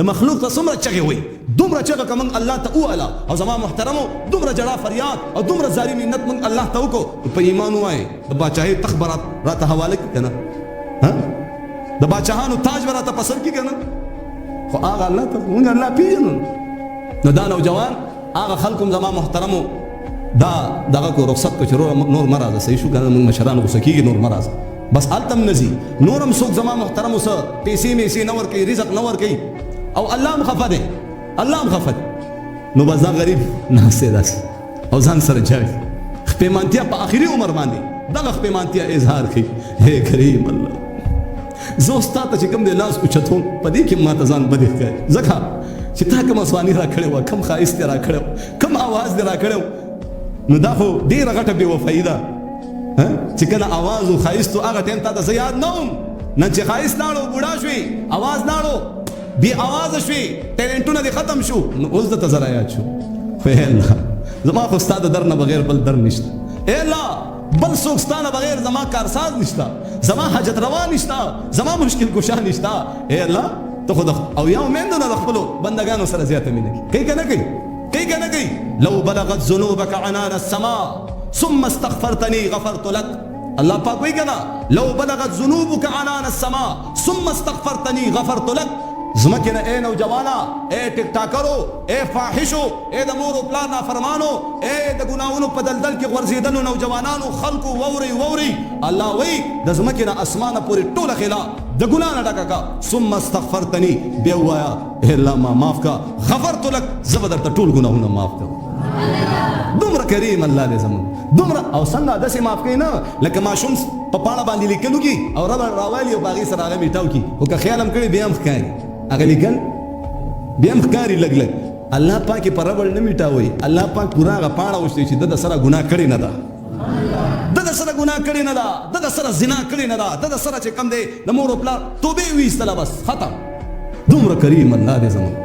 مخلوق ته څومره چغې وي دومره چغه که موږ الله ته وویله او زما محترمو دومره جړا فریاد او دومره زاري منت موږ الله ته وکړو په ایمان ووایې د باچاهۍ تخت به راته حواله کړي که نه د باچاهانو تاج به راته په سر کړي که نه خو هغه الله ته موږ الله پېژنو نو دا نوجوان هغه خلکو هم زما محترمو دا دغه کو رخصت کو چې نور مه راځه صحیح شو که نه موږ مشران غوسه کېږي نور مه راځه بس هلته هم نه ځي نور هم څوک زما محترمو څه پیسې میسې نه ورکوي رزق نه ورکوي او الله هم خفه دی الله هم خفه دی نو بس دا غریب ناست دی داسې او ځان سره جاوي خپېمانتیا په آخري عمر باندې دغه خپېمانتیا اظهار کوي هی کریم الله زه اوس تا ته چې کوم دی لاس اوچتوم په دې کې ماته ځان بدې ښکاري ځکه چې تا کوم اسواني را کړې وه کوم ښایست دې را کړی و کوم اواز دې را کړی و نو دا خو ډېره غټه بې وفایي ده چې کله اواز و ښایست و هغه ټایم تا ته زه یاد نه وم نن چې ښایست لاړو بوډا شوې اواز لاړو بې اوازه شوې ټیلنټونه دې ختم شو نو اوس درته زه را یاد شو خو ای الله زما خو ستا د در نه بغیر بل در نشته ای الله بل څوک ستا نه بغیر زما کارساز نشته زما حاجت روا نشته زما مشکل کشا نشته ای الله ته خو او یا میندو نه د خپلو بندګانو سره زیاته مینه کوي که نه کوي کوي که نه کوي لو بلغت ذنوبك عنان السماء ثم استغفرتني غفرت لك الله پاک وی کنا لو بلغت ذنوبك عنان السماء ثم استغفرتني غفرت لك زمکه نه اے نوجوانا اے ټیک ټاکرو اے فاحشو اے د مور او پلار نافرمانو اے د ګناونو په دلدل کې غورځېدلو نوجوانانو خلکو ووري ووري الله وی د زمکه نه اسمانه پورې ټوله خلا د ګنا نه ډکه کا ثم استغفرتني بیا وایا اے الله ما معاف کا غفرت لك زبر ته ټول ګناونه معاف کا دومره کریم الله دې زمون دومره او څنګه داسې معاف کوي نه لکه ماشوم په پاڼه باندې لیکلو کې او ربړ راوالي او باغې سره هغه میټاو کې او که خیال هم کړی بیا هم ښکاري هغه لیکل بیا هم ښکاري لږ لږ الله پاک یې په ربړ نه میټاوي الله پاک پوره هغه پاڼه وشتوي چې د سره ګناه کړې نه ده د سره ګناه کړې نه ده د سره زنا کړې نه ده د سره چې کم دی د مور او پلار توبې ویستله بس ختم دومره کریم الله دې زمون